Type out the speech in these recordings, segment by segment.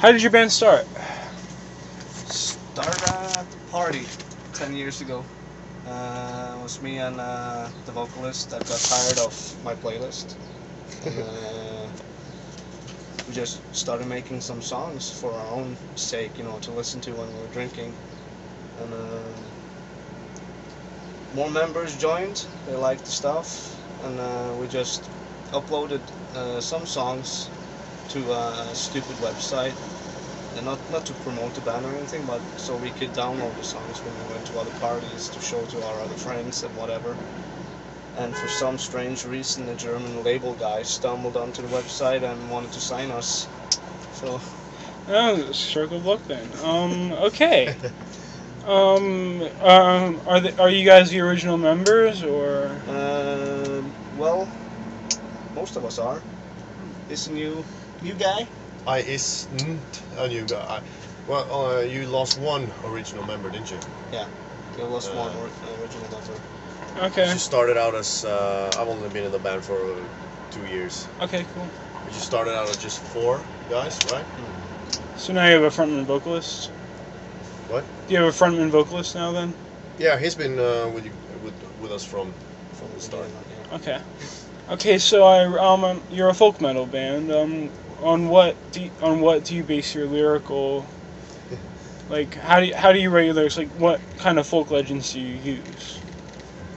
How did your band start? Started at the party 10 years ago. It was me and the vocalist that got tired of my playlist. And, we just started making some songs for our own sake, to listen to when we were drinking. And more members joined. They liked the stuff, and we just uploaded some songs to a stupid website. And not to promote the band or anything, but so we could download the songs when we went to other parties to show to our other friends and whatever. And for some strange reason, the German label guy stumbled onto the website and wanted to sign us. So. Oh, stroke of luck then. Okay. Are you guys the original members or? Well, most of us are. This new guy. I isn't a new guy. Well, you lost one original member, didn't you? Yeah, we lost one original member. Okay. You started out as I've only been in the band for 2 years. Okay, cool. But you started out as just 4 guys, right? So now you have a frontman vocalist. What? Do you have a frontman vocalist now then? Yeah, he's been with us from the start. Yeah. Okay. Okay, so you're a folk metal band. On what do you base your lyrical? Like, how do you write your lyrics? Like, what kind of folk legends do you use?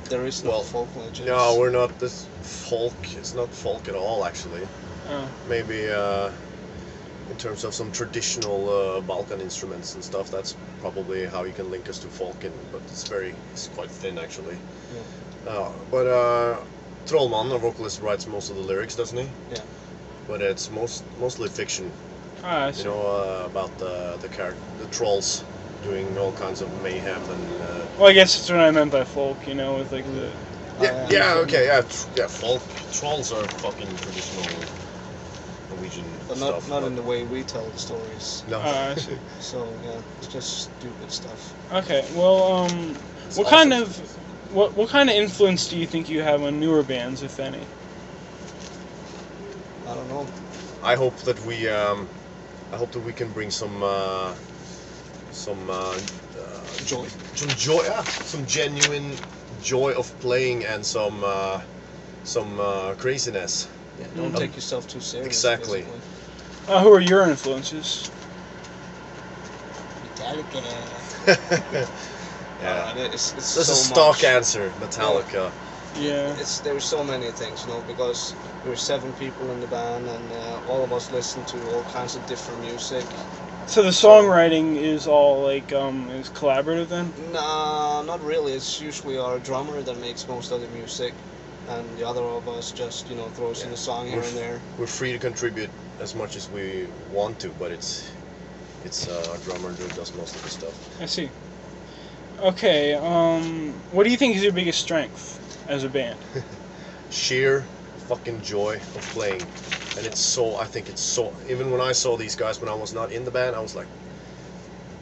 There is no folk legends. No, we're not this folk. It's not folk at all, actually. Oh. Maybe in terms of some traditional Balkan instruments and stuff. That's probably how you can link us to folk, but it's quite thin, actually. Yeah. But Trollman, our vocalist, writes most of the lyrics, doesn't he? Yeah. But it's mostly fiction. Ah, I see. You know, about the trolls doing all kinds of mayhem and. Well, I guess that's what I meant by folk. With like the. Folk trolls are fucking traditional Norwegian but stuff. Not in the way we tell the stories. No. I see. So yeah, it's just stupid stuff. Okay, well, what kind of influence do you think you have on newer bands, if any? I don't know. I hope that we can bring some Joy. some joy, some genuine joy of playing and some craziness. Yeah, don't take yourself too seriously. Exactly. Basically. Who are your influences? Metallica. Yeah. It's That's so a stock much. answer, Metallica. Yeah. There's so many things, because we're 7 people in the band, and all of us listen to all kinds of different music. So the songwriting is all like is collaborative then? Nah, not really. It's usually our drummer that makes most of the music, and the other of us just throws in a song here and there. We're free to contribute as much as we want to, but it's our drummer who does most of the stuff. I see. Okay. What do you think is your biggest strength as a band? Sheer fucking joy of playing. And I think it's so, even when I saw these guys when I was not in the band, I was like,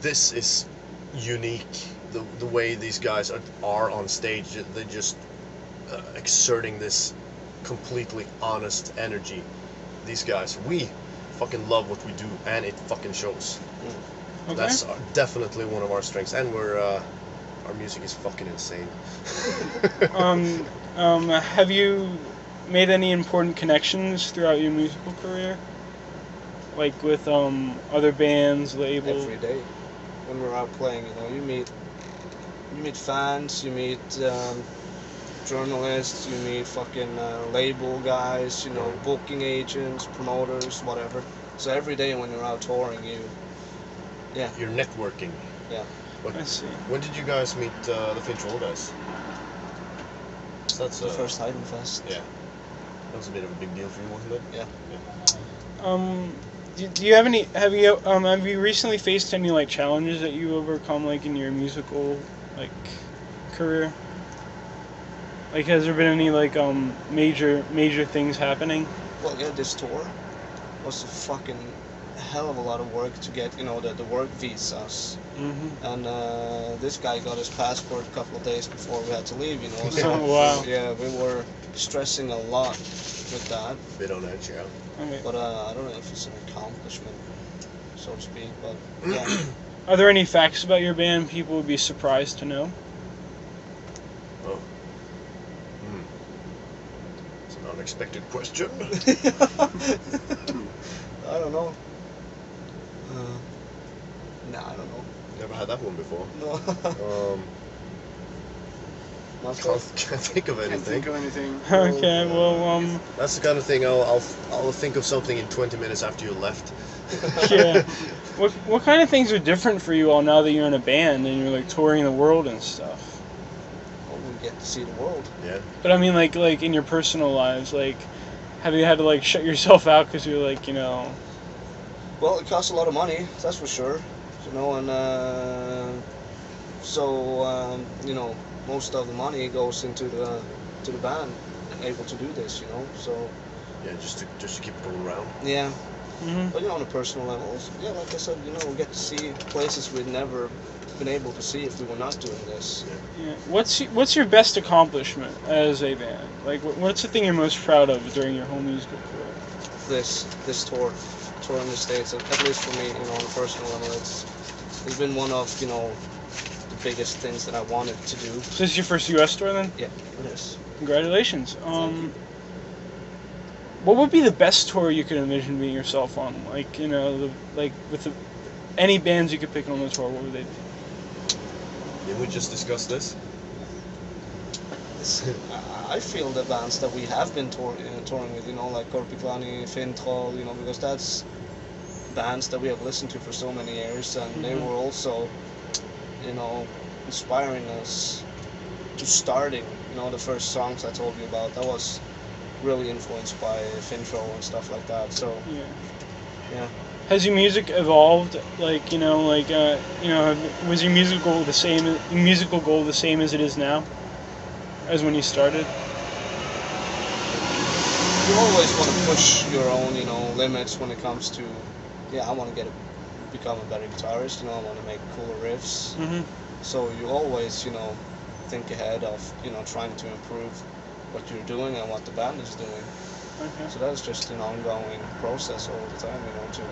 this is unique, the way these guys are on stage. They're just exerting this completely honest energy. These guys, we fucking love what we do, and it fucking shows. Okay. That's definitely one of our strengths, and our music is fucking insane. Have you made any important connections throughout your musical career? Like with other bands, labels? Every day, when we're out playing, you meet fans, you meet journalists, you meet fucking label guys, booking agents, promoters, whatever. So every day when you're out touring, You're networking. Yeah. I see. When did you guys meet the Troll guys? That's the first Paganfest. Yeah. That was a bit of a big deal for you, wasn't it? Yeah. Do you have you recently faced any like challenges that you overcome like in your musical like career? Like, has there been any like major things happening? Well, yeah, this tour was a fucking hell of a lot of work to get, the work visas. Mm-hmm. And this guy got his passport a couple of days before we had to leave, So, Oh, wow. Yeah, we were stressing a lot with that. Bit on edge, yeah. Okay. But I don't know if it's an accomplishment. so to speak. But yeah, Are there any facts about your band people would be surprised to know? Oh. It's an unexpected question. I don't know. Nah, I don't know. Never had that one before. No. Can't think of Can't anything. think of anything. Okay, well, That's the kind of thing I'll think of something in 20 minutes after you left. yeah. What kind of things are different for you all now that you're in a band and you're like touring the world and stuff? Well, we get to see the world. Yeah. But I mean, like in your personal lives, like, have you had to like shut yourself out because you're like, Well, it costs a lot of money, that's for sure. You know, and most of the money goes into the band, able to do this. You know, so Yeah, just to keep it going around. yeah. hmm But on a personal level, yeah, like I said, we get to see places we'd never been able to see if we were not doing this. Yeah. What's your best accomplishment as a band? Like, what's the thing you're most proud of during your whole musical career? This tour in the States, at least for me, on a personal level, it's been one of the biggest things that I wanted to do. Is this your first U.S. tour then? Yeah, it is. Congratulations. Thank you. What would be the best tour you could envision being yourself on? Like, any bands you could pick on the tour, what would they be? Didn't we just discuss this? I feel the bands that we have been touring with, like Korpiklani, Troll, because that's bands that we have listened to for so many years, and they were also, inspiring us to starting. The first songs I told you about, that was really influenced by Troll and stuff like that. So yeah. Has your music evolved? Was your musical goal the same as it is now, as when you started? You always want to push your own, limits when it comes to, I want to become a better guitarist. I want to make cooler riffs. Mm-hmm. So you always, think ahead of, trying to improve what you're doing and what the band is doing. Okay. So that's just an ongoing process all the time, to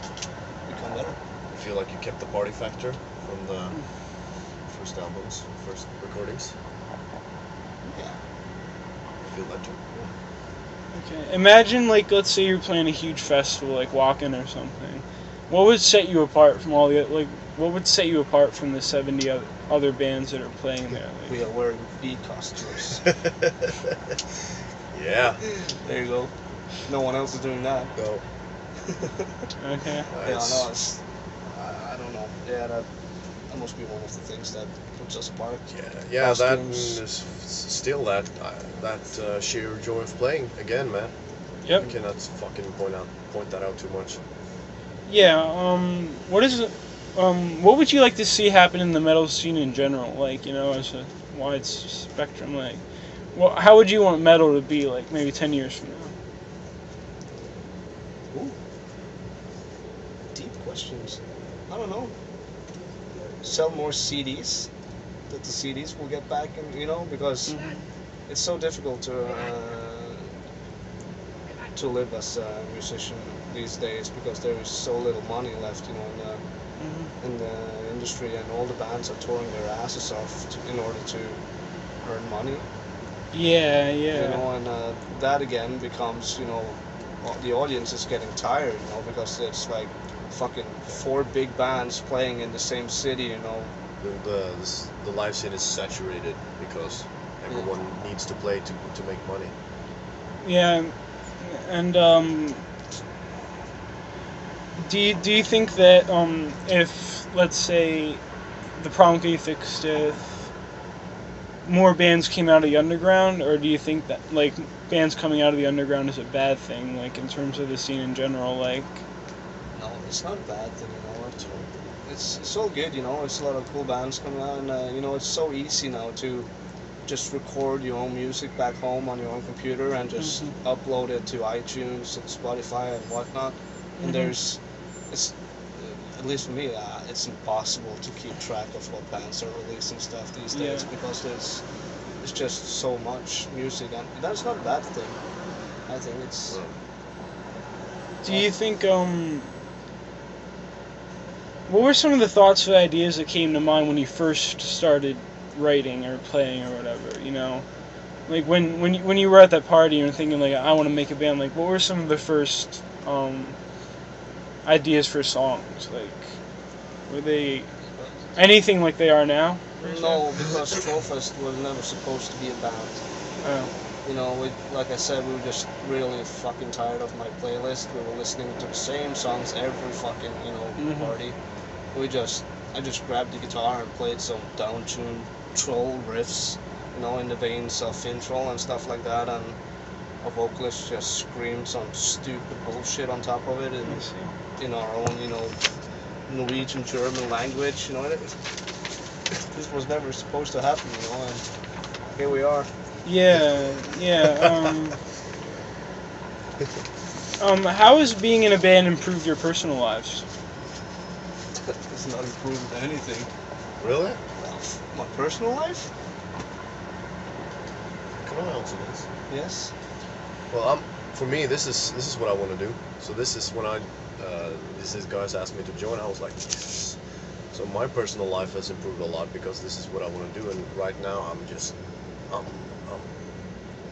become better. I feel like you kept the party factor from the first albums, first recordings. Yeah. I feel that too. Okay. Imagine, let's say you're playing a huge festival, like Wacken or something. What would set you apart from all the what would set you apart from the 70 other bands that are playing there? We are wearing bee costumes. Yeah. There you go. No one else is doing that. Go. Okay. Nice. I don't know. Yeah, that must be one of the things that puts us apart. Yeah. That Costumes. is still that sheer joy of playing again, man. Yep. I cannot fucking point that out too much. Yeah. What would you like to see happen in the metal scene in general? As a wide spectrum. How would you want metal to be? Maybe 10 years from now. Ooh. Deep questions. I don't know. Sell more CDs. That the CDs will get back, because it's so difficult to live as a musician these days, because there is so little money left, in the industry, and all the bands are touring their asses off in order to earn money. Yeah. And that again becomes, the audience is getting tired, because it's like fucking 4 big bands playing in the same city, The live scene is saturated because everyone needs to play to make money. Yeah, and do you think that if, let's say, the problem could be fixed if more bands came out of the underground, or do you think that bands coming out of the underground is a bad thing, in terms of the scene in general? No, it's not a bad thing, It's all good, It's a lot of cool bands coming out, and it's so easy now to just record your own music back home on your own computer and just upload it to iTunes and Spotify and whatnot. And it's at least for me, it's impossible to keep track of what bands are releasing stuff these days, because there's just so much music, and that's not a bad thing. I think it's. Do you think what were some of the thoughts or ideas that came to mind when you first started writing or playing or whatever? You know, like when you were at that party and thinking like I want to make a band. Like, what were some of the first ideas for songs? Like, were they anything like they are now? No, because Trollfest was never supposed to be a band. Oh. You know, like I said, we were just really fucking tired of my playlist. We were listening to the same songs every fucking, party. I just grabbed the guitar and played some down-tuned troll riffs, in the veins of Fintroll and stuff like that, and a vocalist just screamed some stupid bullshit on top of it in our own, Norwegian, German language, This was never supposed to happen, and here we are. Yeah. How has being in a band improved your personal lives? It's not improved anything. Really? My personal life? Come on, answer this. Yes. Well, for me, this is what I want to do. So this is when these guys asked me to join. I was like, yes. So my personal life has improved a lot because this is what I want to do. And right now, I'm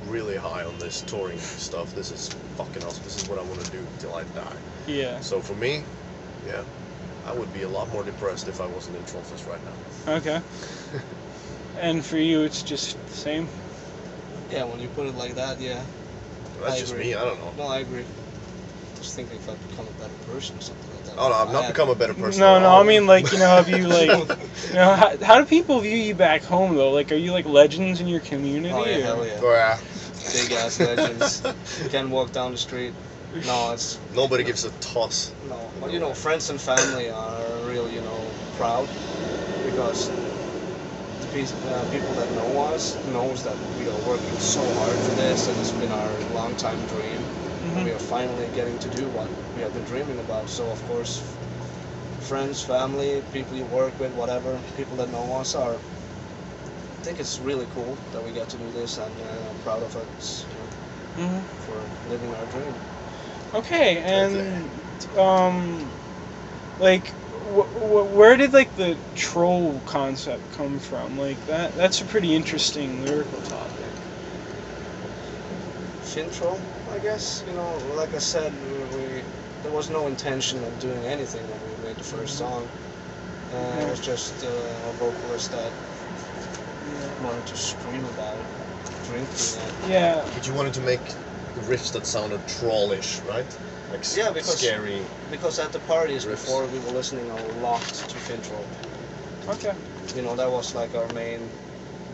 really high on this touring stuff. This is fucking awesome. This is what I want to do till I die. Yeah. So for me, yeah, I would be a lot more depressed if I wasn't in Trollfest right now. Okay. And for you, it's just the same? Yeah, when you put it like that, yeah. That's I just agree. me. I don't know. No, I agree. Just thinking if I've become a better person or something like that. Oh no, I've not become a better person. No, at I all. mean, like, have you, like, how do people view you back home, though? Like, are you, like, legends in your community? Oh, yeah, or? hell yeah. Oh, yeah. Big ass legends. You can walk down the street. No, it's... Nobody gives a toss. No, but friends and family are real, proud because the people that know us knows that we are working so hard for this and it's been our long time dream. And we are finally getting to do what we have been dreaming about. So of course, friends, family, people you work with, whatever, people that know us are. I think it's really cool that we get to do this, and I'm proud of us for living our dream. Okay, and like, where did like the troll concept come from? Like that's a pretty interesting lyrical topic. Fintroll, I guess. Like I said, there was no intention of doing anything when we made the first song. It was just a vocalist that wanted to scream about drinking. Yeah. But you wanted to make riffs that sounded trollish, right? Like scary. Because at the parties riffs. before, we were listening a lot to Fintroll. Okay. That was like our main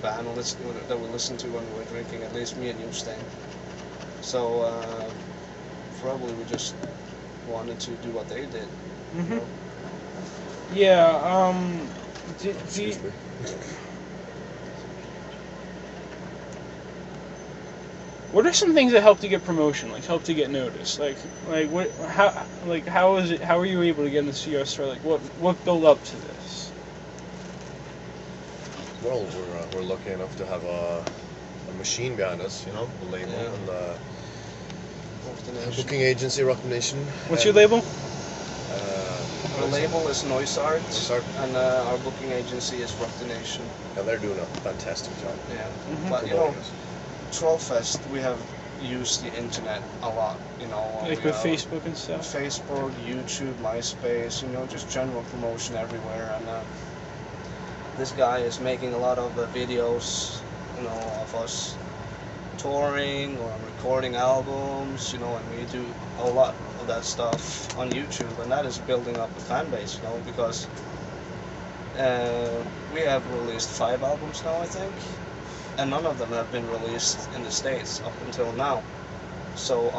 band that we listened to when we were drinking, at least me and Jostein. So probably we just wanted to do what they did. Yeah. Excuse me. What are some things that helped you get promotion? Like helped you get noticed? Like what? How is it? How were you able to get in the CR store? Like what built up to this? Well, we're lucky enough to have a machine behind us, the label and the booking agency, Rock Nation. What's your label? Our label is Noise Art, and our booking agency is Rock the Nation. And they're doing a fantastic job. Yeah, but Trollfest, we have used the internet a lot. Like with Facebook and stuff. Facebook, YouTube, MySpace, just general promotion everywhere. And this guy is making a lot of videos, of us touring or recording albums, and we do a lot of that stuff on YouTube, and that is building up a fan base, because we have released 5 albums now, I think, and none of them have been released in the States up until now. So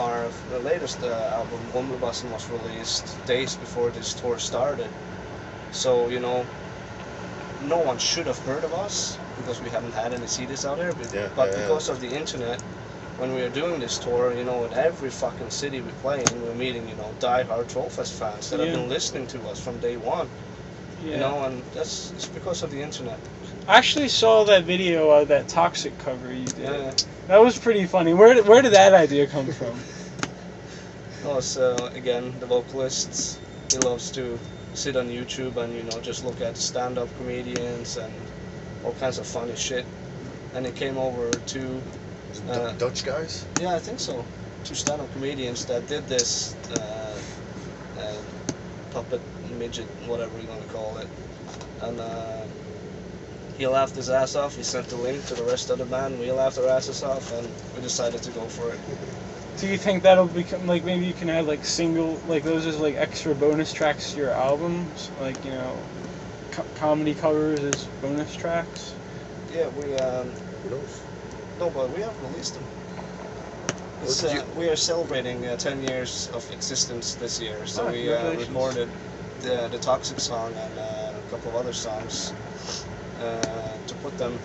the latest album, Wonderbussen, was released days before this tour started. So, no one should have heard of us because we haven't had any CDs out there, but because of the internet, when we are doing this tour, in every fucking city we play in, we're meeting, die-hard Trollfest fans that have been listening to us from day one. And it's because of the internet. I actually saw that video, that Toxic cover you did. Yeah. That was pretty funny. Where did that idea come from? Well, it's, again, the vocalist he loves to sit on YouTube and just look at stand-up comedians and all kinds of funny shit. And he came over to Dutch guys? yeah, I think so. Two stand-up comedians that did this puppet, midget, whatever you want to call it, and he laughed his ass off. He sent the link to the rest of the band. We laughed our asses off, and we decided to go for it. Do you think that'll become like maybe you can add like single like those as like extra bonus tracks to your albums, like comedy covers as bonus tracks? Yeah, we Who knows? no, but we have released them. We are celebrating 10 years of existence this year, so we congratulations. recorded the Toxic song and a couple of other songs to put them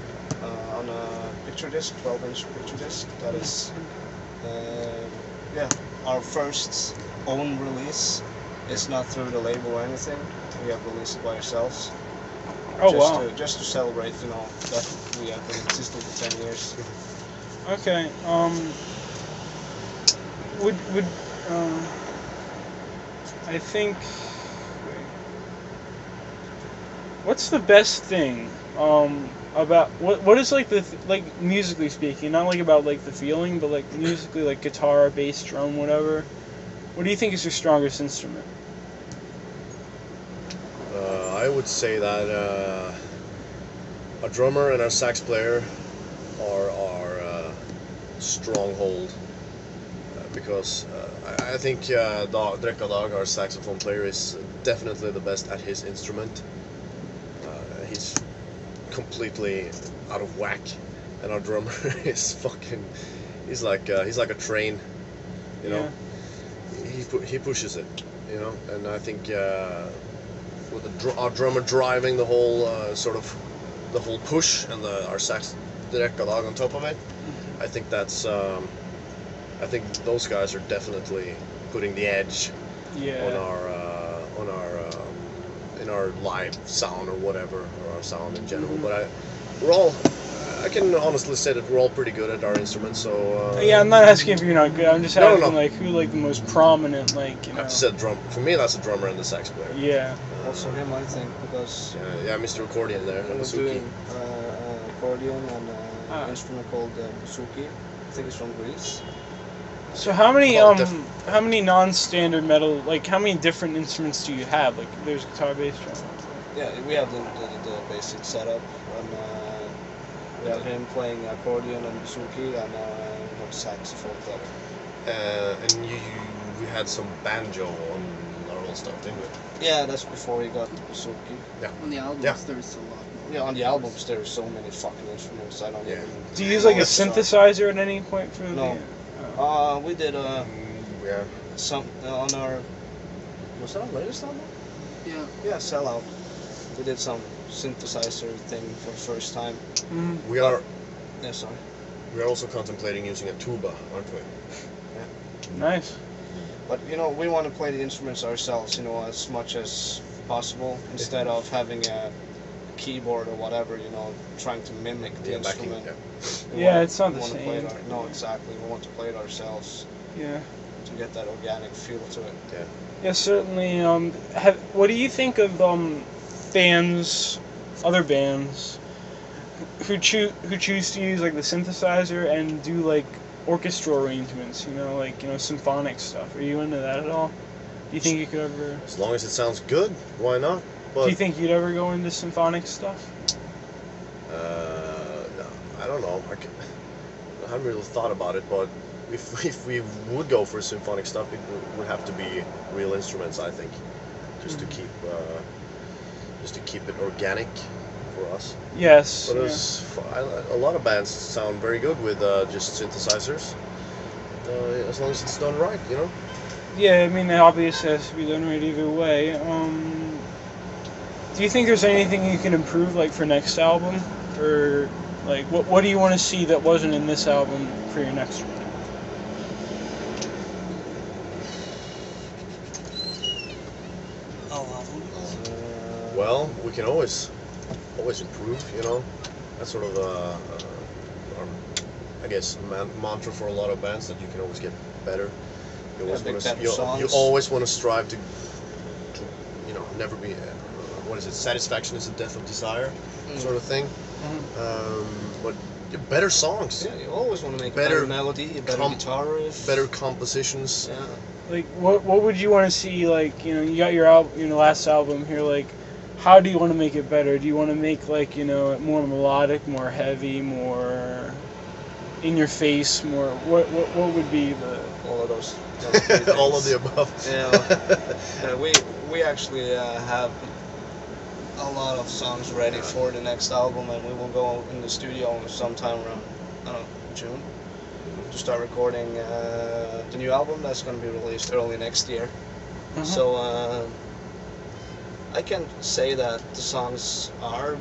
on a picture disc, 12-inch picture disc. That is, our first own release. It's not through the label or anything. We have released it by ourselves. Oh wow. Just to celebrate, that we have been existing for 10 years. Okay. Would I think? What's the best thing about what is like like musically speaking, not like about like the feeling, but like musically, like guitar, bass, drum, whatever. What do you think is your strongest instrument? I would say that a drummer and a sax player are our stronghold. Because I think Drekka Dag, our saxophone player, is definitely the best at his instrument. He's completely out of whack, and our drummer is fucking. He's like a train, Yeah. He pushes it, and I think with our drummer driving the whole the whole push and our sax Drekka Dag on top of it, I think that's. I think those guys are definitely putting the edge Yeah. on our in our live sound or whatever, or our sound in general. But I can honestly say that we're all pretty good at our instruments. So Yeah, I'm not asking if you're not good. I'm just No, no, asking no. like who like the most prominent I said drum. For me, that's a drummer and the sax player. Yeah. Also him, I think, because Yeah, Mr. Accordion there, he was Suki. doing accordion and Ah. an instrument called buzuki. I think it's from Greece. So how many Well, how many non-standard metal, like how many different instruments do you have? Like there's guitar, bass, drum. Yeah, we have the basic setup, and we have him playing accordion and buzuki, and we have saxophone player. And we had some banjo on our old stuff, didn't we? Yeah, that's before he got buzuki. On the albums, Yeah. there's a lot more. Yeah, on the albums there are so many fucking instruments. I don't Yeah. even. Do you use like a know which synthesizer at any point for No. the? We did Yeah. some on our. Was that our latest album? Yeah. Yeah, Sellout. We did some synthesizer thing for the first time. Mhm. We are Sorry. also contemplating using a tuba, aren't we? Nice. But we want to play the instruments ourselves, as much as possible, instead of having a keyboard or whatever, trying to mimic the Yeah, backing, instrument. yeah. We Yeah, wanna- it's not we the wanna play it same. no, exactly. We want to play it ourselves Yeah. to get that organic feel to it. Yeah, certainly. What do you think of bands, other bands, who choose to use like the synthesizer and do like orchestral arrangements? Symphonic stuff. Are you into that at all? Do you think you could ever? As long as it sounds good, why not? But Do you think you'd ever go into symphonic stuff? no, I don't know. I haven't really thought about it, but if we would go for symphonic stuff, it would have to be real instruments, I think, just to keep it organic for us. Yes. But Yeah. a lot of bands sound very good with just synthesizers, as long as it's done right, Yeah, I mean, it obviously has to be done right either way. Do you think there's anything you can improve, like, for next album? Or, like, what do you want to see that wasn't in this album for your next one? Well, we can always improve, That's sort of I guess mantra for a lot of bands, that you can always get better. You always make want better you songs. always want to strive to never be. What is it? Satisfaction is the death of desire, sort of thing. But better songs. Yeah, you always want to make a better melody, a better guitar riff, better compositions. Yeah. Like, what would you want to see? Like, you know, you got your last album here. Like, how do you want to make it better? Do you want to make, like, you know, more melodic, more heavy, more in your face, more? What would be the? All of those. All of the above. Yeah. We actually have a lot of songs ready for the next album, and we will go in the studio sometime around, I don't know, June, to start recording the new album that's going to be released early next year. So I can say that the songs are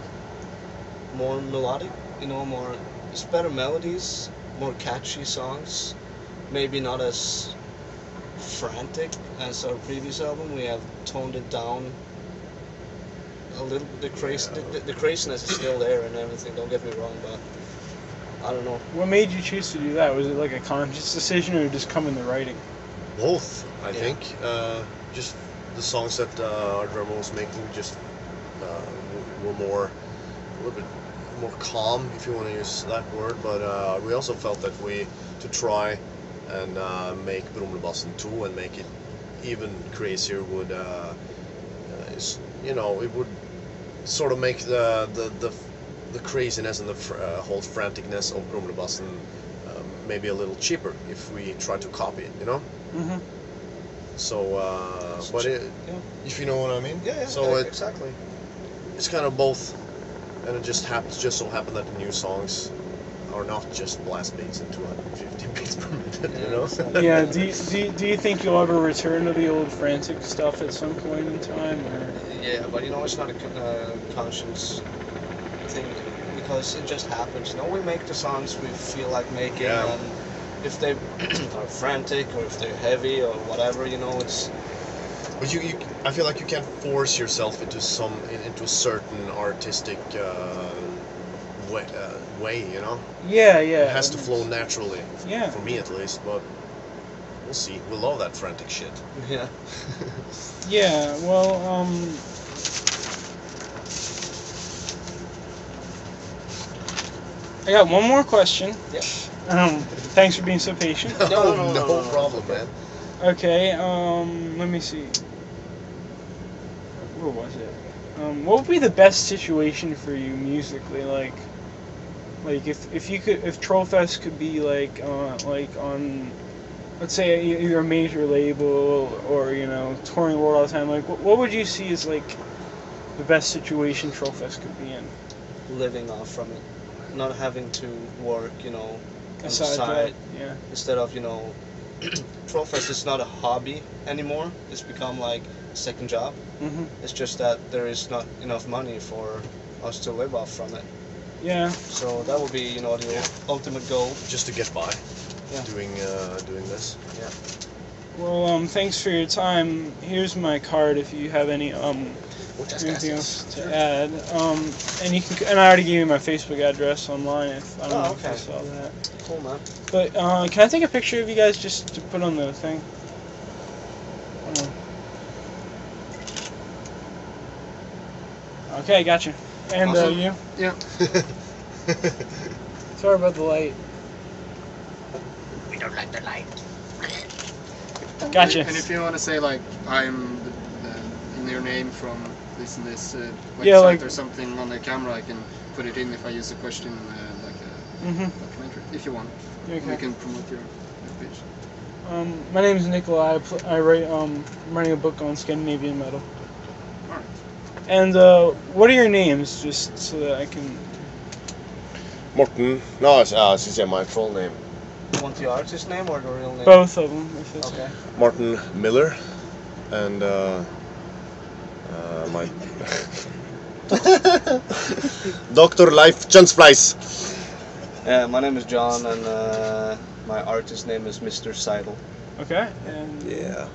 more melodic, you know, it's better melodies, more catchy songs, maybe not as frantic as our previous album. We have toned it down a little. The craziness is still there and everything, don't get me wrong, but I don't know. What made you choose to do that? Was it like a conscious decision, or just come in the writing? Both, I think. Just the songs that our drummer was making just were a little bit more calm, if you want to use that word. But we also felt that to try and make Brumlebassen 2 and make it even crazier would, you know, it would sort of make the craziness and the whole franticness of Brumlebassen maybe a little cheaper if we try to copy it, you know. So, but if you know what I mean. Yeah. So exactly. It's kind of both, and it just so happened that the new songs are not just blast beats and 250 beats per minute, you know. Yeah. Do you think you'll ever return to the old frantic stuff at some point in time, or? Yeah, but you know, it's not a conscious thing, because it just happens. You know, we make the songs we feel like making, and if they are frantic or if they're heavy or whatever, you know, it's. But I feel like you can't force yourself into a certain artistic way, you know. Yeah. It has to flow naturally. Yeah. For me at least, but we'll see. We love that frantic shit. Yeah. Yeah. Well. I got one more question. Yeah. Thanks for being so patient. No problem, man. Okay, let me see. Where was it? What would be the best situation for you musically? Like if Trollfest could be like on, let's say either a major label or, you know, touring the world all the time. Like, what would you see as like the best situation Trollfest could be in? Living off from it, not having to work, you know, on the Side side. job, yeah. Instead of, you know, Trollfest is not a hobby anymore. It's become like a second job. It's just that there is not enough money for us to live off from it. Yeah. So that would be, you know, the ultimate goal. Just to get by. Yeah. Doing this. Yeah. Well, thanks for your time. Here's my card if you have any anything else to add. And I already gave you my Facebook address online. If I don't know if you saw that. Cool, man. But can I take a picture of you guys just to put on the thing? Okay, gotcha. And awesome. you? Yeah. Sorry about the light. We don't like the light. Gotcha. And if you want to say, like, I'm in your name from this and this website, yeah, like, or something on the camera, I can put it in if I use a question like a documentary, if you want. Okay. We can promote your page. My name is Nikolai. I write. I'm writing a book on Scandinavian metal. Alright. And what are your names, just so that I can? Morten. No, this is my full name. You want the artist name or the real name? Both of them, if it's Okay. Martin Miller, and my Dr. Leif Jensfleis. My name is John, and my artist name is Mr. Seidel. Okay. And Yeah.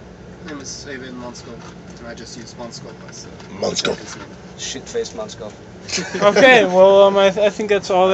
My name is Eivind Manskov, and I just use Manskov as Manskov. Shit-faced Manskov. okay. Well, I think that's all.